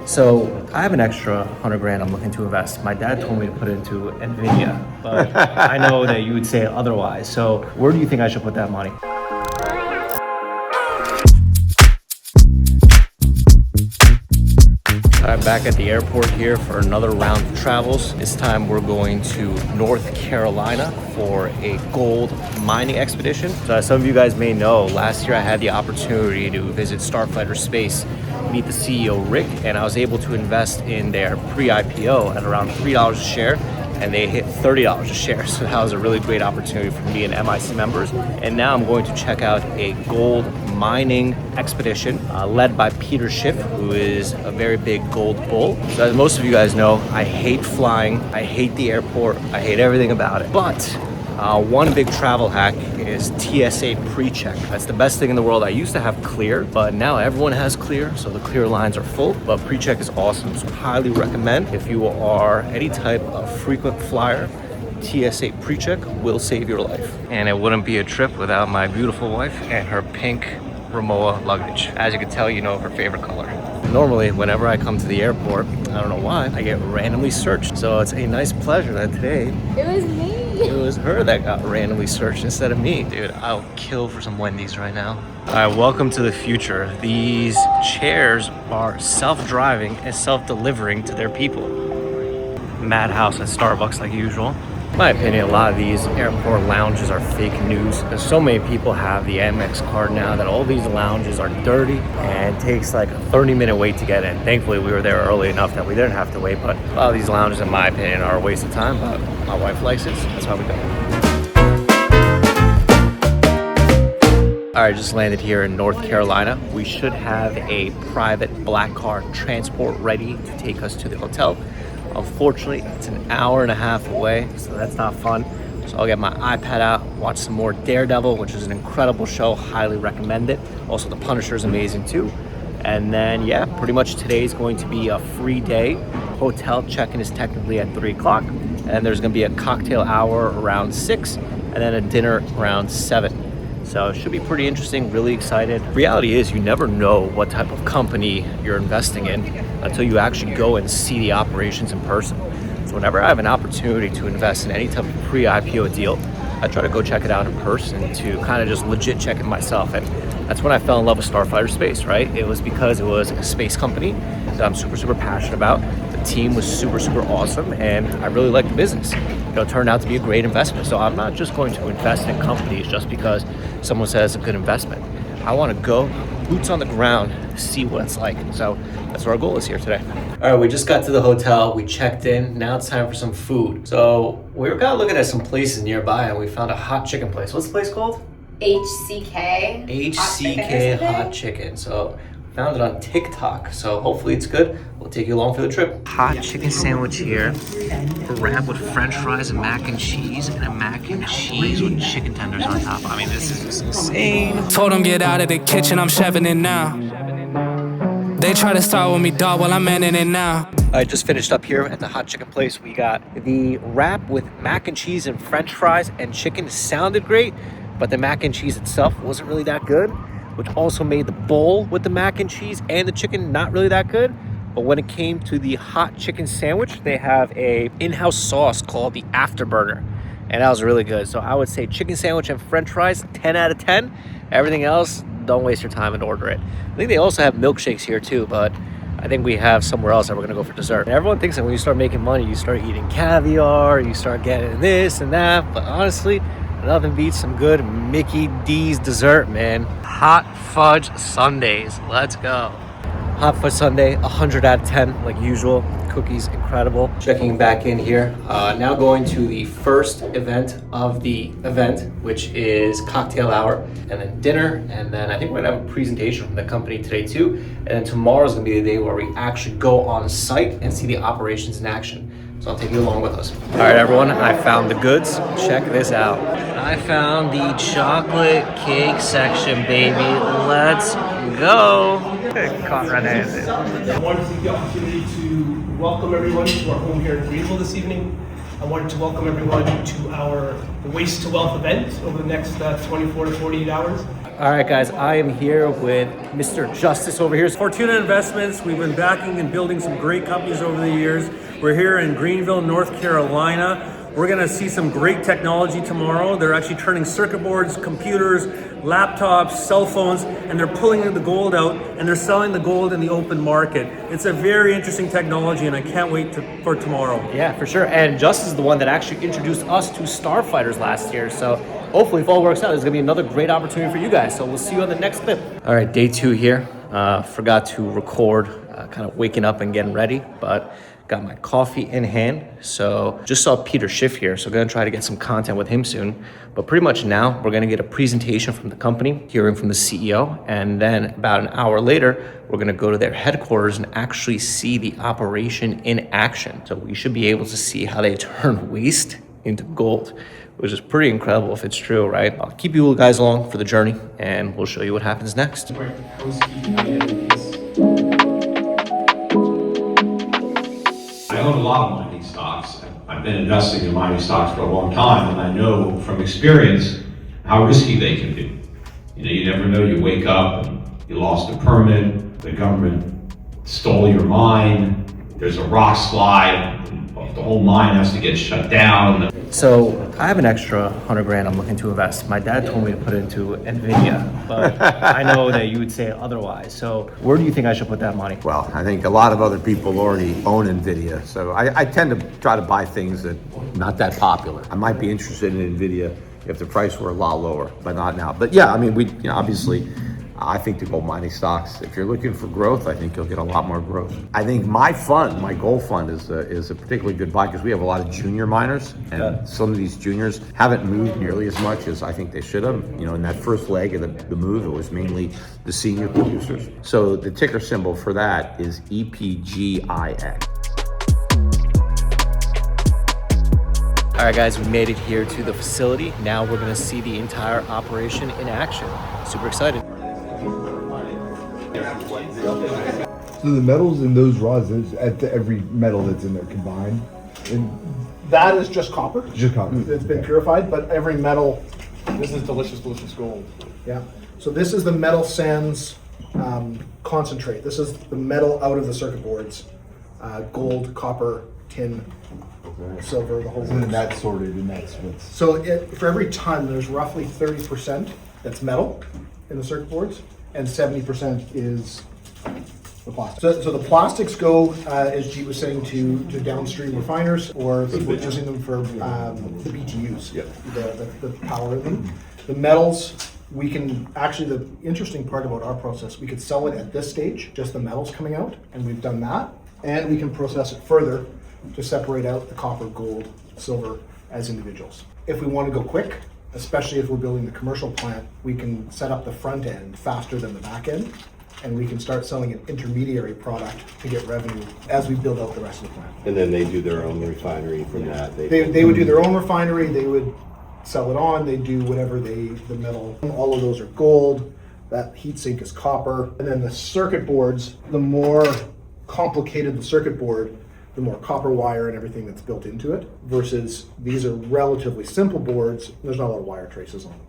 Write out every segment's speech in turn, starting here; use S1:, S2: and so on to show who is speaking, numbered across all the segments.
S1: So I have an extra 100 grand I'm looking to invest. My dad told me to put it into Nvidia, but I know that you would say otherwise. So where do you think I should put that money? I'm back at the airport here for another round of travels. This time we're going to North Carolina for a gold mining expedition. So as some of you guys may know, last year I had the opportunity to visit Starfighter Space, meet the CEO Rick, and I was able to invest in their pre-IPO at around $3 a share, and they hit $30 a share. So that was a really great opportunity for me and MIC members. And now I'm going to check out a gold mining expedition led by Peter Schiff, who is a very big gold bull. So as most of you guys know, I hate flying, I hate the airport, I hate everything about it. But one big travel hack is TSA pre-check. That's the best thing in the world. I used to have Clear, but now everyone has Clear, so the Clear lines are full. But pre-check is awesome, so highly recommend. If you are any type of frequent flyer, TSA pre-check will save your life. And it wouldn't be a trip without my beautiful wife and her pink Rimowa luggage. As you can tell, you know her favorite color. Normally, whenever I come to the airport, I don't know why, I get randomly searched. So it's a nice pleasure that today
S2: it was me.
S1: It was her that got randomly searched instead of me. Dude, I'll kill for some Wendy's right now. All right, welcome to the future. These chairs are self-driving and self-delivering to their people. Madhouse at Starbucks like usual. In my opinion, a lot of these airport lounges are fake news. There's so many people have the Amex card now that all these lounges are dirty and it takes like a 30-minute wait to get in. Thankfully, we were there early enough that we didn't have to wait, but a lot of these lounges, in my opinion, are a waste of time, but my wife likes it, so that's why we go. All right, just landed here in North Carolina. We should have a private black car transport ready to take us to the hotel. Unfortunately, it's an hour and a half away, so that's not fun. So I'll get my iPad out, watch some more Daredevil, which is an incredible show, highly recommend it. Also, The Punisher is amazing too. And then, yeah, pretty much today is going to be a free day. Hotel check-in is technically at 3 o'clock, and there's gonna be a cocktail hour around 6, and then a dinner around 7. So it should be pretty interesting, really excited. Reality is you never know what type of company you're investing in until you actually go and see the operations in person. So whenever I have an opportunity to invest in any type of pre-IPO deal, I try to go check it out in person to kind of just legit check it myself. And that's when I fell in love with Starfighter Space, right? It was because it was a space company that I'm super passionate about. The team was super awesome, and I really liked the business. You know, it turned out to be a great investment. So I'm not just going to invest in companies just because someone says it's a good investment. I want to go boots on the ground, see what it's like. So that's what our goal is here today. All right, we just got to the hotel, we checked in. Now it's time for some food. So we were kind of looking at some places nearby and we found a hot chicken place. What's the place called?
S2: HCK.
S1: HCK Hot Chicken. So found it on TikTok. So hopefully it's good. We'll take you along for the trip. Hot chicken sandwich here. Wrapped with French fries and mac and cheese, and a mac and cheese with chicken tenders on top. I mean, this is just insane.
S3: Told them get out of the kitchen, I'm chefing it now. They try to start with me, dog, while I'm manning it now.
S1: I just finished up here at the hot chicken place. We got the wrap with mac and cheese and French fries and chicken. Sounded great, but the mac and cheese itself wasn't really that good, which also made the bowl with the mac and cheese and the chicken not really that good. But when it came to the hot chicken sandwich, they have a in-house sauce called the Afterburner, and that was really good. So I would say chicken sandwich and French fries, 10 out of 10. Everything else, don't waste your time and order it. I think they also have milkshakes here too, but I think we have somewhere else that we're gonna go for dessert. And everyone thinks that when you start making money, you start eating caviar, you start getting this and that, but honestly, nothing beats some good Mickey D's dessert, man. Hot fudge sundaes, let's go. Hot fudge sundae, 100 out of 10, like usual. Cookies, incredible. Checking back in here. Now going to the first event of the event, which is cocktail hour, and then dinner, and then I think we're gonna have a presentation from the company today too. And then tomorrow's gonna be the day where we actually go on site and see the operations in action. So I'll take you along with us. All right, everyone, I found the goods. Check this out. I found the chocolate cake section, baby. Let's go. Caught red-handed.
S4: I wanted to take the opportunity to welcome everyone to our home here in Greenville this evening. I wanted to welcome everyone to our Waste to Wealth event over the next 24 to 48 hours.
S1: All right, guys, I am here with Mr. Justice over here.
S5: Fortuna Investments, we've been backing and building some great companies over the years. We're here in Greenville, North Carolina. We're gonna see some great technology tomorrow. They're actually turning circuit boards, computers, laptops, cell phones, and they're pulling the gold out and they're selling the gold in the open market. It's a very interesting technology and I can't wait for tomorrow.
S1: Yeah, for sure. And Justice is the one that actually introduced us to Starfighters last year. So hopefully if all works out, there's gonna be another great opportunity for you guys. So we'll see you on the next clip. All right, day 2 here. Forgot to record, kind of waking up and getting ready, but got my coffee in hand. So just saw Peter Schiff here. So gonna try to get some content with him soon. But pretty much now we're gonna get a presentation from the company, hearing from the CEO. And then about an hour later, we're gonna go to their headquarters and actually see the operation in action. So we should be able to see how they turn waste into gold, which is pretty incredible if it's true, right? I'll keep you guys along for the journey and we'll show you what happens next.
S6: I own a lot of mining stocks. I've been investing in mining stocks for a long time, and I know from experience how risky they can be. You know, you never know, you wake up and you lost a permit, the government stole your mine, there's a rock slide, the whole mine has to get shut down.
S1: So I have an extra 100 grand I'm looking to invest. My dad told me to put it into NVIDIA, but I know that you would say otherwise. So where do you think I should put that money?
S7: Well, I think a lot of other people already own NVIDIA, so I tend to try to buy things that are not that popular. I might be interested in NVIDIA if the price were a lot lower, but not now. But yeah, I mean, obviously, I think the gold mining stocks, if you're looking for growth, I think you'll get a lot more growth. I think my fund, my gold fund is a particularly good buy because we have a lot of junior miners and some of these juniors haven't moved nearly as much as I think they should have. You know, in that first leg of the move, it was mainly the senior producers. So the ticker symbol for that is EPGIX.
S1: All right, guys, we made it here to the facility. Now we're gonna see the entire operation in action. Super excited.
S8: So the metals in those rods, at every metal that's in there combined, and
S4: That is just copper.
S8: just copper.
S4: It's been purified, but every metal, this is delicious gold. Yeah. So this is the metal sands concentrate. This is the metal out of the circuit boards. Gold, copper, tin, silver, the whole
S8: And then
S4: works.
S8: that's sorted, and that's what's.
S4: So for every ton, there's roughly 30% that's metal in the circuit boards, and 70% is the plastic. So the plastics go, as Jeet was saying, to downstream refiners or people using them for the BTUs, the power in them. The metals, we can actually, the interesting part about our process, we could sell it at this stage, just the metals coming out, and we've done that. And we can process it further to separate out the copper, gold, silver as individuals. If we want to go quick, especially if we're building the commercial plant, we can set up the front end faster than the back end, and we can start selling an intermediary product to get revenue as we build out the rest of the plant.
S9: And then they do their own refinery from that.
S4: They would do their own refinery, they would sell it on, they do whatever the metal, all of those are gold, that heat sink is copper, and then the circuit boards, the more complicated the circuit board, the more copper wire and everything that's built into it, versus these are relatively simple boards, there's not a lot of wire traces on them.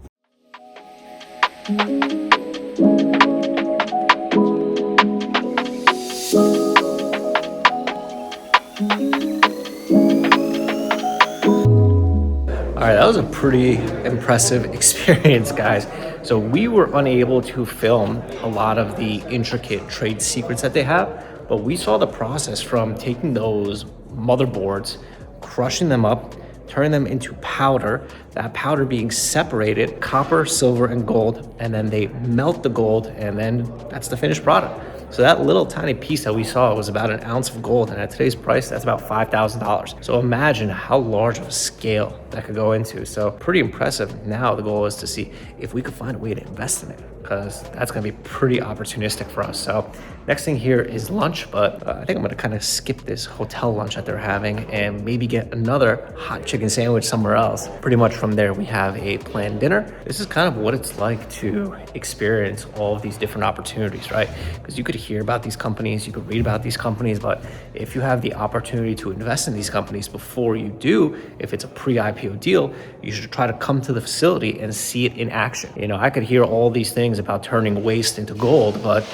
S1: All right, that was a pretty impressive experience, guys. So we were unable to film a lot of the intricate trade secrets that they have, but we saw the process from taking those motherboards, crushing them up, turning them into powder, that powder being separated, copper, silver, and gold, and then they melt the gold, and then that's the finished product. So that little tiny piece that we saw was about an ounce of gold, and at today's price, that's about $5,000. So imagine how large of a scale that could go into. So pretty impressive. Now the goal is to see if we could find a way to invest in it, because that's gonna be pretty opportunistic for us. So Next thing here is lunch, but I think I'm gonna kind of skip this hotel lunch that they're having and maybe get another hot chicken sandwich somewhere else. Pretty much from there, we have a planned dinner. This is kind of what it's like to experience all of these different opportunities, right? Because you could hear about these companies, you could read about these companies, but if you have the opportunity to invest in these companies before you do, if it's a pre-IPO deal, you should try to come to the facility and see it in action. You know, I could hear all these things about turning waste into gold, but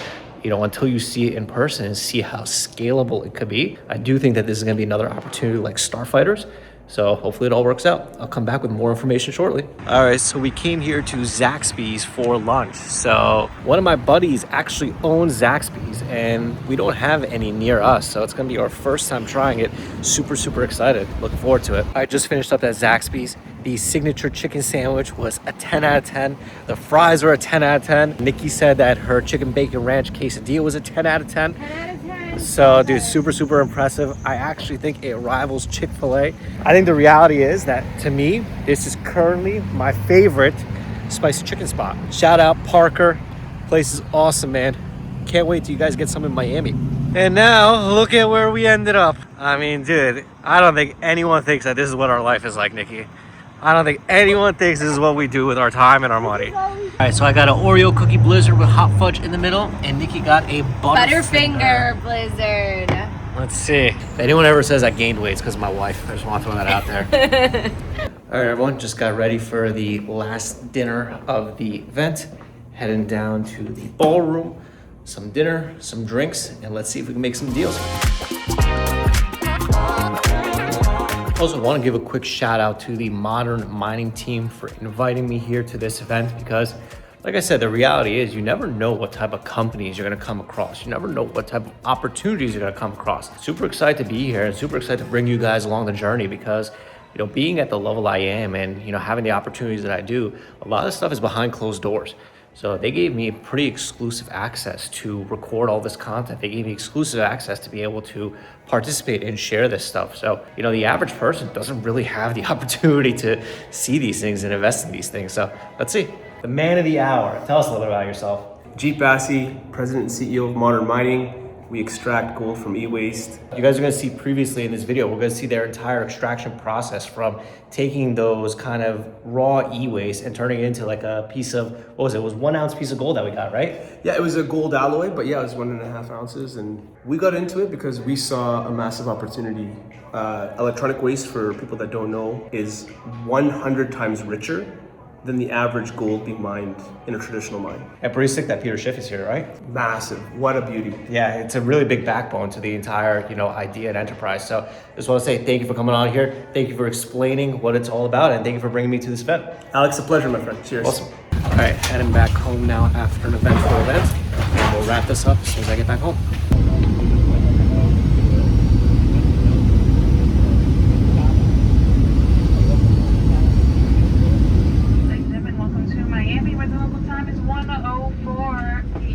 S1: you know, until you see it in person and see how scalable it could be, I do think that this is gonna be another opportunity like Starfighters. So hopefully it all works out. I'll come back with more information shortly. All right, so we came here to Zaxby's for lunch. So one of my buddies actually owns Zaxby's and we don't have any near us. So it's gonna be our first time trying it. Super, super excited. Looking forward to it. I just finished up at Zaxby's. The signature chicken sandwich was a 10 out of 10. The fries were a 10 out of 10. Nikki said that her chicken bacon ranch quesadilla was a 10 out of 10.
S2: 10 out of 10.
S1: So, dude, super, super impressive. I actually think it rivals Chick-fil-A. I think the reality is that, to me, this is currently my favorite spicy chicken spot. Shout out Parker. Place is awesome, man. Can't wait till you guys get some in Miami. And now, look at where we ended up. I mean, dude, I don't think anyone thinks that this is what our life is like, Nikki. I don't think anyone thinks this is what we do with our time and our money. All right, so I got an Oreo cookie blizzard with hot fudge in the middle, and Nikki got a
S2: Butterfinger blizzard.
S1: Let's see. If anyone ever says I gained weight, it's because of my wife. I just want to throw that out there. All right, everyone, just got ready for the last dinner of the event. Heading down to the ballroom, some dinner, some drinks, and let's see if we can make some deals. Also want to give a quick shout out to the Modern Mining team for inviting me here to this event because, like I said, the reality is you never know what type of companies you're going to come across. You never know what type of opportunities you're going to come across. Super excited to be here and super excited to bring you guys along the journey because, you know, being at the level I am and, you know, having the opportunities that I do, a lot of stuff is behind closed doors. So they gave me pretty exclusive access to record all this content. They gave me exclusive access to be able to participate and share this stuff. So, you know, the average person doesn't really have the opportunity to see these things and invest in these things. So let's see. The man of the hour. Tell us a little bit about yourself.
S10: Jeet Bassi, President and CEO of Modern Mining. We extract gold from e-waste.
S1: You guys are gonna see previously in this video, we're gonna see their entire extraction process from taking those kind of raw e-waste and turning it into like a piece of, what was it? It was 1 ounce piece of gold that we got, right?
S10: Yeah, it was a gold alloy, but yeah, it was 1.5 ounces. And we got into it because we saw a massive opportunity. Electronic waste, for people that don't know, is 100 times richer than the average gold being mined in a traditional mine.
S1: And pretty sick that Peter Schiff is here, right?
S10: Massive, what a beauty.
S1: Yeah, it's a really big backbone to the entire, you know, idea and enterprise. So I just want to say thank you for coming on here. Thank you for explaining what it's all about, and thank you for bringing me to this event.
S10: Alex, a pleasure, my friend. Cheers.
S1: Awesome. All right, heading back home now after an eventful event, and we'll wrap this up as soon as I get back home.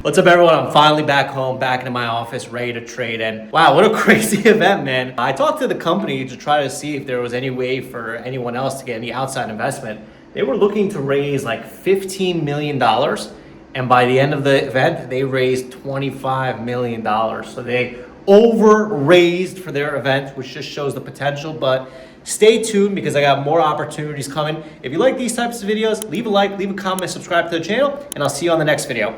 S1: What's up, everyone? I'm finally back home, back into my office, ready to trade. And wow, what a crazy event, man. I talked to the company to try to see if there was any way for anyone else to get any outside investment. They were looking to raise like $15 million. And by the end of the event, they raised $25 million. So they over-raised for their event, which just shows the potential. But stay tuned because I got more opportunities coming. If you like these types of videos, leave a like, leave a comment, subscribe to the channel, and I'll see you on the next video.